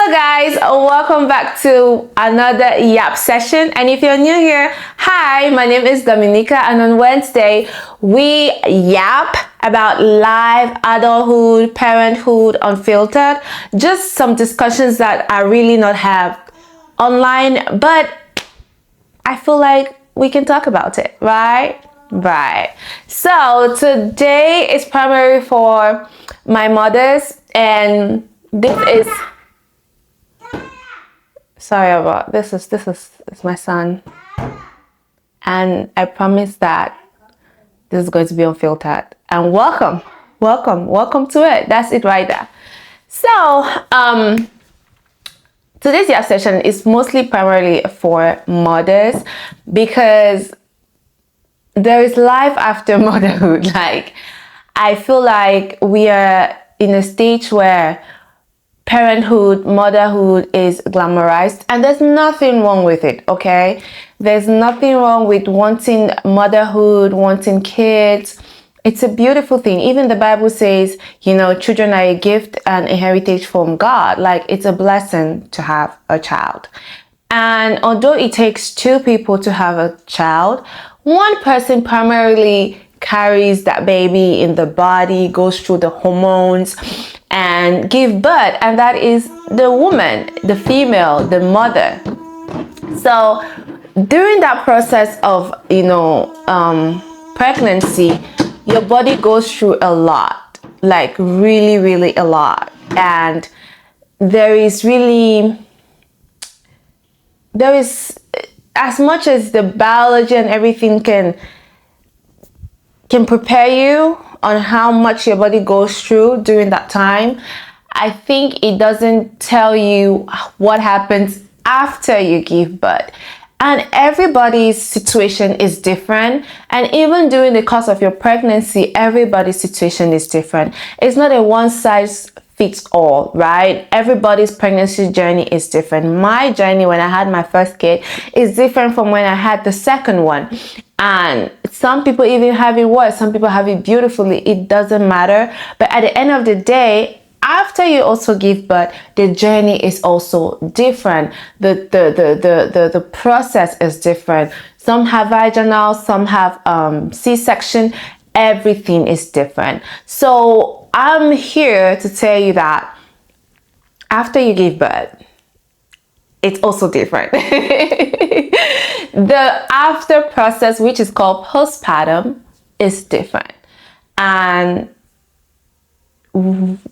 Hello guys, welcome back to another Yap session. And if you're new here, hi, my name is Dominica, and on Wednesday we yap about life, adulthood, parenthood, unfiltered. Just some discussions that I really not have online, but I feel like we can talk about it, right? Right. So today is primarily for my mothers, and this is sorry about this is my son, and I promise that this is going to be unfiltered. And welcome to it. That's it right there. So today's Yap session is mostly primarily for mothers, because there is life after motherhood. Like, I feel like we are in a stage where parenthood, motherhood is glamorized, and there's nothing wrong with it, okay? There's nothing wrong with wanting motherhood, wanting kids. It's a beautiful thing. Even the Bible says, children are a gift and a heritage from God. Like, it's a blessing to have a child. And although it takes two people to have a child, one person primarily carries that baby in the body, goes through the hormones, and give birth, and that is the woman, the female, the mother. So during that process of pregnancy, your body goes through a lot, like really a lot. And there is as much as the biology and everything can prepare you on how much your body goes through during that time, I think it doesn't tell you what happens after you give birth. And everybody's situation is different. And even during the course of your pregnancy, everybody's situation is different. It's not a one size fits all, right? Everybody's pregnancy journey is different. My journey when I had my first kid is different from when I had the second one. And some people even have it worse. Some people have it beautifully. It doesn't matter. But at the end of the day, after you also give birth, the journey is also different. The process is different. Some have vaginal, some have C-section. Everything is different. So I'm here to tell you that after you give birth, it's also different. The after process, which is called postpartum, is different. And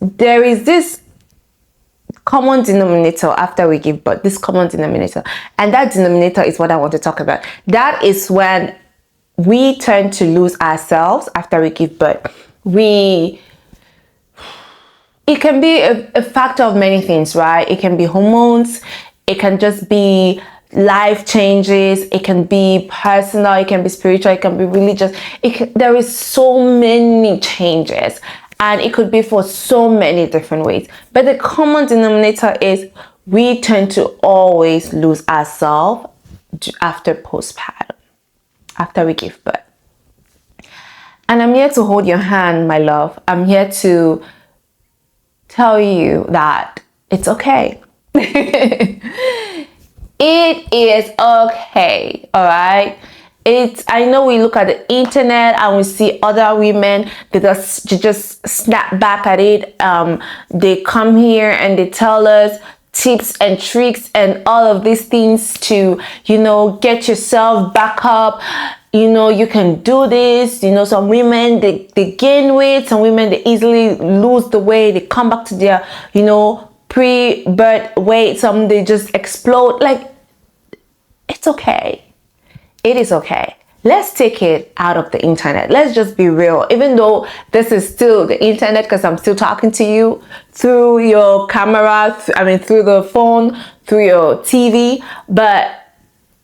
there is this common denominator after we give birth, this common denominator. And that denominator is what I want to talk about. That is when we tend to lose ourselves after we give birth. It can be a factor of many things, right? It can be hormones. It can just be life changes. It can be personal. It can be spiritual. It can be religious. There is so many changes, and it could be for so many different ways. But the common denominator is we tend to always lose ourselves after postpartum, after we give birth. And I'm here to hold your hand, my love. I'm here to tell you that it's okay. It is okay, all right? I know we look at the internet and we see other women that just snap back at it. They come here and they tell us tips and tricks and all of these things to, get yourself back up. You can do this. Some women, they gain weight. Some women, they easily lose the weight. They come back to their, pre-birth weight. Some, they just explode. Like, it's okay. It is okay. Let's take it out of the internet. Let's just be real. Even though this is still the internet, because I'm still talking to you through your camera, through the phone, through your TV. But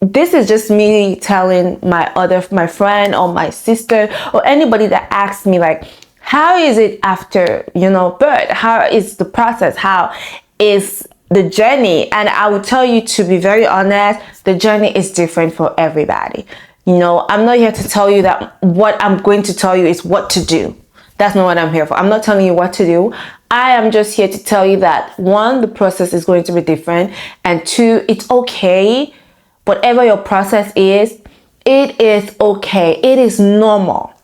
this is just me telling my friend or my sister or anybody that asks me, like, how is it after, birth? How is the process? How is the journey? And I will tell you, to be very honest, the journey is different for everybody. I'm not here to tell you that what I'm going to tell you is what to do. That's not what I'm here for. I'm not telling you what to do. I am just here to tell you that one, the process is going to be different, and two, it's okay. Whatever your process is, it is okay. It is normal.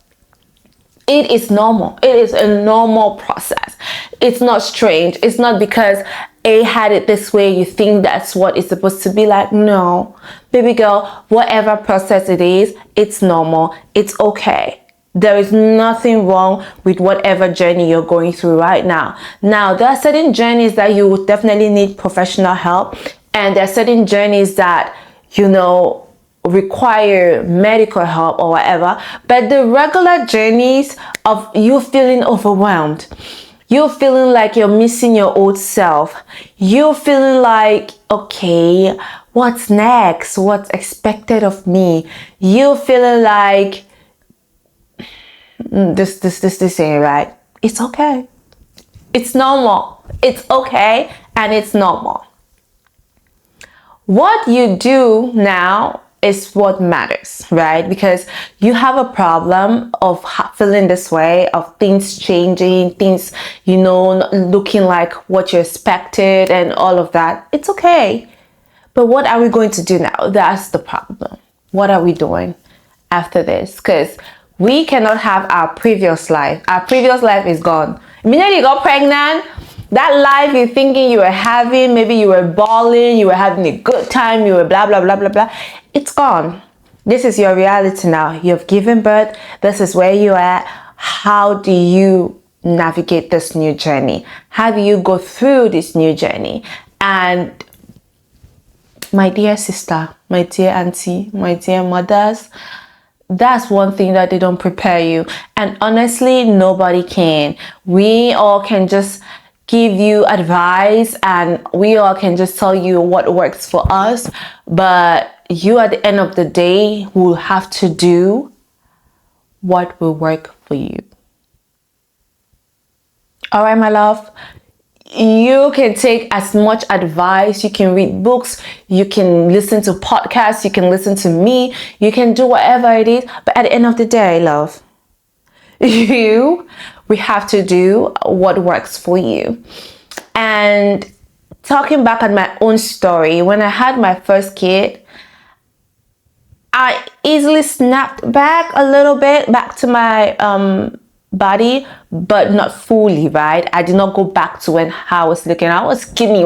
It is normal. It is a normal process. It's not strange. It's not because A had it this way, you think that's what it's supposed to be like. No, baby girl, whatever process it is, it's normal. It's okay. There is nothing wrong with whatever journey you're going through right now. Now, there are certain journeys that you would definitely need professional help, and there are certain journeys that, require medical help or whatever. But the regular journeys of you feeling overwhelmed, you feeling like you're missing your old self, you feeling like, okay, what's next? What's expected of me? You feeling like this ain't right. It's okay. It's normal. It's okay, and it's normal. What you do now is what matters, right? Because you have a problem of feeling this way, of things changing, things, not looking like what you expected and all of that. It's okay. But what are we going to do now? That's the problem. What are we doing after this? Because we cannot have our previous life. Our previous life is gone. Immediately you got pregnant, that life you're thinking you were having, maybe you were balling, you were having a good time, you were blah, blah, blah, blah, blah. It's gone. This is your reality now. You've given birth. This is where you're at. How do you navigate this new journey? How do you go through this new journey? And my dear sister, my dear auntie, my dear mothers, that's one thing that they don't prepare you. And honestly, nobody can. We all can just give you advice, and we all can just tell you what works for us. But you, at the end of the day, will have to do what will work for you. All right, my love. You can take as much advice, you can read books, you can listen to podcasts, you can listen to me, you can do whatever it is. But at the end of the day, love, we have to do what works for you. And talking back at my own story, when I had my first kid, I easily snapped back a little bit, back to my body, but not fully, right? I did not go back to how I was looking. I was skinny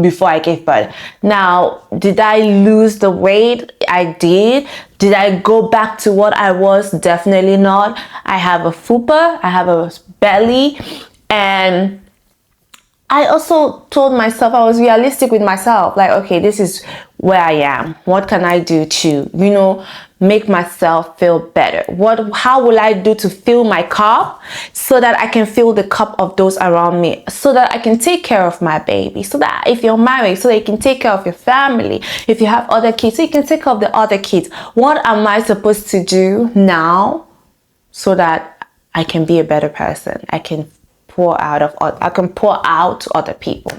before I gave birth. Now, did I lose the weight? I did. Did I go back to what I was? Definitely not. I have a fupa, I have a belly, and I also told myself, I was realistic with myself, like, okay, this is where I am. What can I do to, make myself feel better? How will I do to fill my cup so that I can fill the cup of those around me, so that I can take care of my baby, so that if you're married, so that you can take care of your family, if you have other kids, so you can take care of the other kids. What am I supposed to do now so that I can be a better person? I can pour out to other people.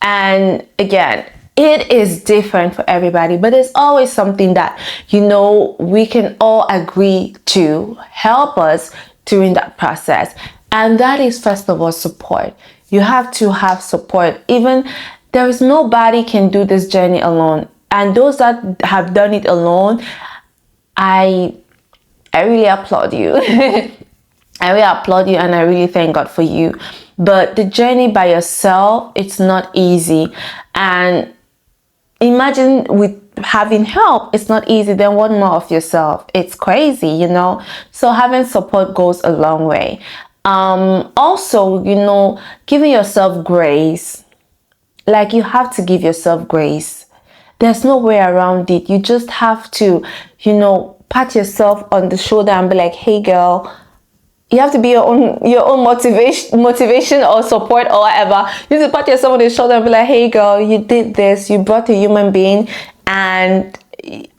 And again, it is different for everybody, but there's always something that, we can all agree to help us during that process. And that is, first of all, support. You have to have support. Even there is nobody can do this journey alone. And those that have done it alone, I really applaud you. I really applaud you, and I really thank God for you. But the journey by yourself, it's not easy. And imagine with having help, it's not easy. Then what more of yourself? It's crazy, So having support goes a long way. Also, giving yourself grace. Like, you have to give yourself grace. There's no way around it. You just have to, pat yourself on the shoulder and be like, hey girl, you have to be your own motivation or support or whatever. You have to pat yourself on the shoulder and be like, hey girl, you did this. You brought a human being, and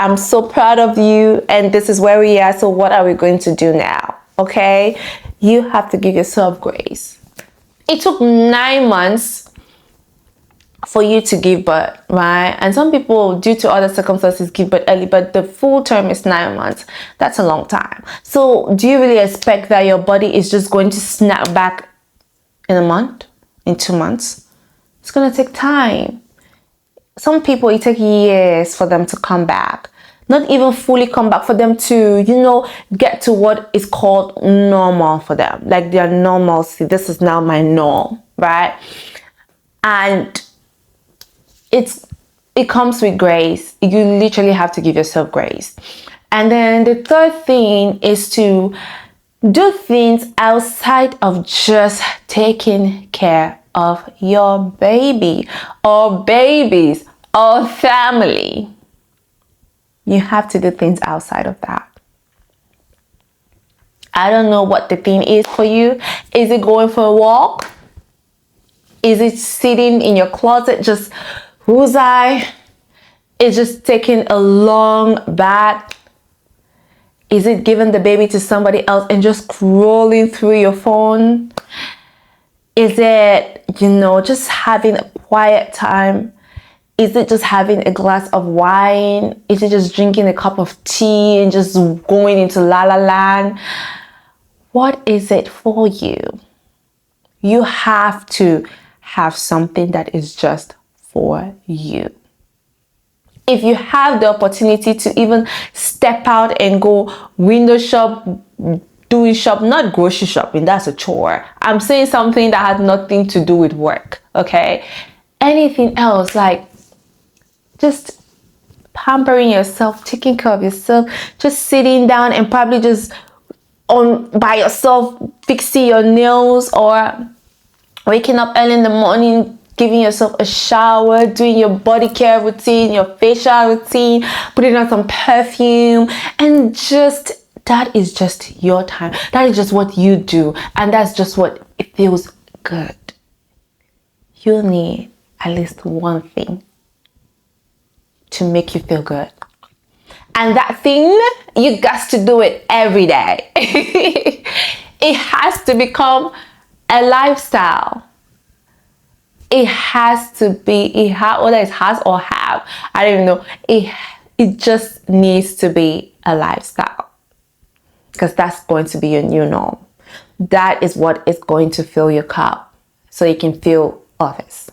I'm so proud of you. And this is where we are. So what are we going to do now? Okay. You have to give yourself grace. It took 9 months for you to give birth, right? And some people, due to other circumstances, give birth early, but the full term is 9 months. That's a long time. So do you really expect that your body is just going to snap back in a month, in 2 months. It's going to take time. Some people, it takes years for them to come back. Not even fully come back, for them to, get to what is called normal for them. Like their normalcy. This is now my norm, right? And it comes with grace. You literally have to give yourself grace. And then the third thing is to do things outside of just taking care of your baby or babies or family. You have to do things outside of that. I don't know what the thing is for you. Is it going for a walk? Is it sitting in your closet just woozai? Is just taking a long bath? Is it giving the baby to somebody else and just scrolling through your phone? Is it, just having a quiet time? Is it just having a glass of wine? Is it just drinking a cup of tea and just going into la la land? What is it for you? You have to have something that is just for you. If you have the opportunity to even step out and go window shop, doing shop, not grocery shopping, that's a chore. I'm saying something that has nothing to do with work, okay? Anything else, like just pampering yourself, taking care of yourself, just sitting down and probably just by yourself fixing your nails, or waking up early in the morning, giving yourself a shower, doing your body care routine, your facial routine, putting on some perfume, and just that is just your time. That is just what you do, and that's just what it feels good. You need at least one thing to make you feel good. And that thing, you got to do it every day. It has to become a lifestyle. It has to be, whether it has or have, I don't even know. It just needs to be a lifestyle. Because that's going to be your new norm. That is what is going to fill your cup so you can fill others.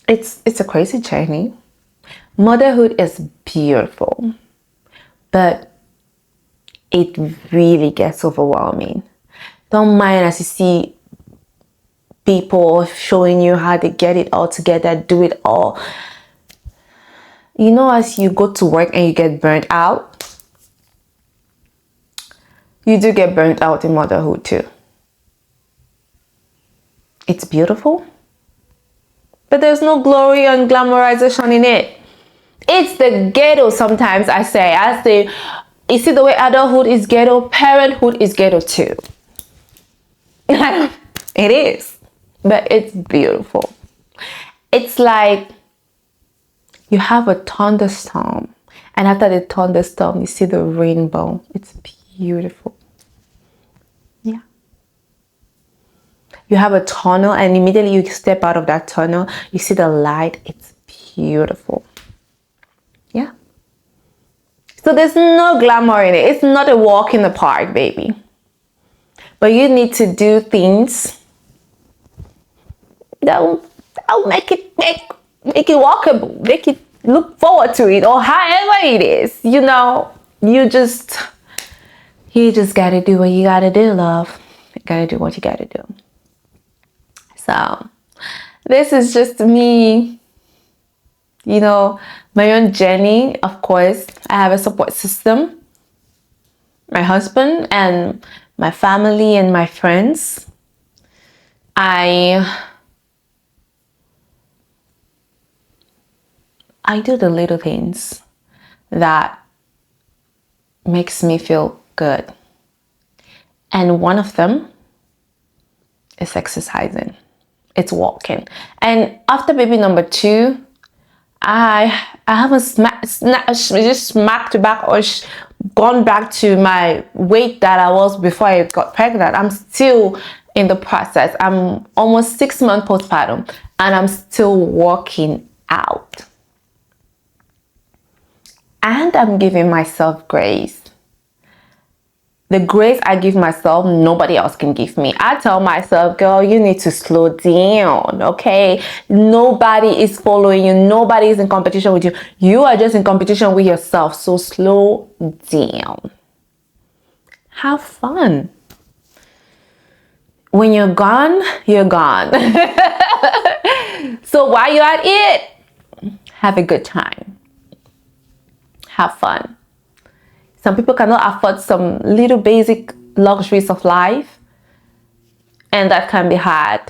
It's a crazy journey. Motherhood is beautiful, but it really gets overwhelming. Don't mind as you see people showing you how to get it all together, do it all. As you go to work and you get burnt out, you do get burnt out in motherhood too. It's beautiful, but there's no glory and glamorization in it. It's the ghetto sometimes, I say, you see the way adulthood is ghetto, parenthood is ghetto too. It is, but it's beautiful. It's like you have a thunderstorm, and after the thunderstorm, you see the rainbow. It's beautiful. Yeah. You have a tunnel, and immediately you step out of that tunnel, you see the light. It's beautiful. Yeah. So there's no glamour in it. It's not a walk in the park, baby. But you need to do things that will make it walkable, make it look forward to it, or however it is. You just gotta do what you gotta do, love. You gotta do what you gotta do. So this is just me, my own journey. Of course, I have a support system, my husband and my family and my friends. I do the little things that makes me feel good. And one of them is exercising. It's walking. And after baby number 2, I haven't smacked back or gone back to my weight that I was before I got pregnant. I'm still in the process. I'm almost 6 months postpartum, and I'm still working out. And I'm giving myself grace. The grace I give myself, nobody else can give me. I tell myself, girl, you need to slow down, okay? Nobody is following you. Nobody is in competition with you. You are just in competition with yourself. So slow down. Have fun. When you're gone, you're gone. So while you're at it, have a good time. Have fun. Some people cannot afford some little basic luxuries of life, and that can be hard.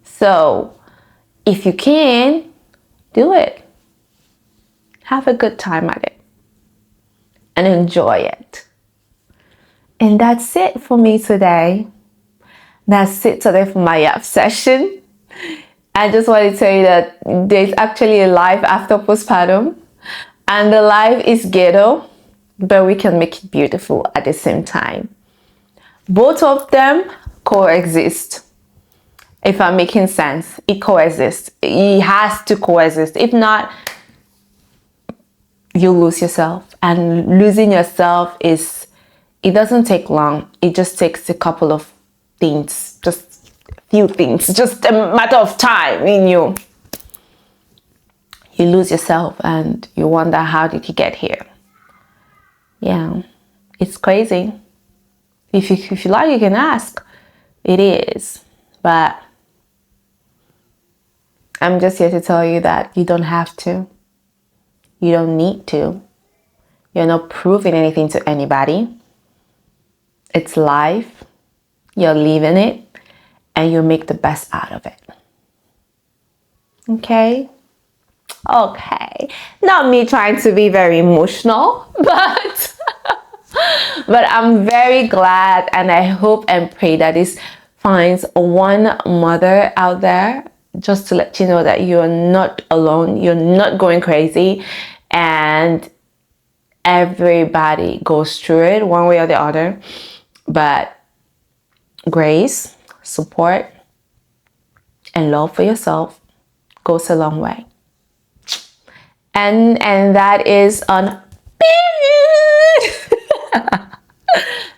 So if you can, do it. Have a good time at it and enjoy it. And that's it for me today. That's it today for my Yap session. I just want to tell you that there's actually a life after postpartum, and the life is ghetto, but we can make it beautiful at the same time. Both of them coexist. If I'm making sense, it coexists. It has to coexist. If not, you lose yourself. And losing yourself it doesn't take long. It just takes a couple of things, just a few things, just a matter of time in you. You lose yourself and you wonder, how did you get here? Yeah, it's crazy. If you like, you can ask. It is. But I'm just here to tell you that you don't have to. You don't need to. You're not proving anything to anybody. It's life. You're living it. And you make the best out of it. Okay? Okay. Not me trying to be very emotional, but I'm very glad, and I hope and pray that this finds one mother out there, just to let you know that you're not alone, you're not going crazy, and everybody goes through it one way or the other. But grace, support, and love for yourself goes a long way. And that is on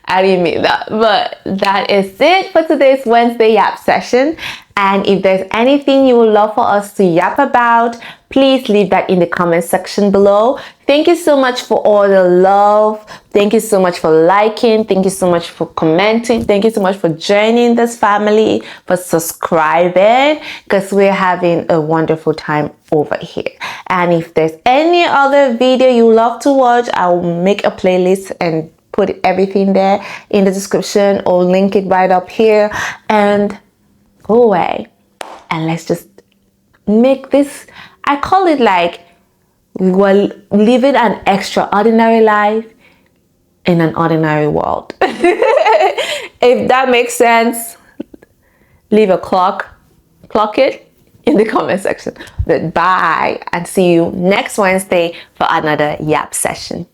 I didn't mean that, but that is it for today's Wednesday Yap session. And if there's anything you would love for us to yap about, please leave that in the comment section below. Thank you so much for all the love. Thank you so much for liking. Thank you so much for commenting. Thank you so much for joining this family, for subscribing, because we're having a wonderful time over here. And if there's any other video you love to watch, I'll make a playlist and put everything there in the description, or link it right up here. And go away and let's just make this, I call it like we're living an extraordinary life in an ordinary world. If that makes sense, leave a clock it in the comment section. But bye, and see you next Wednesday for another Yap session.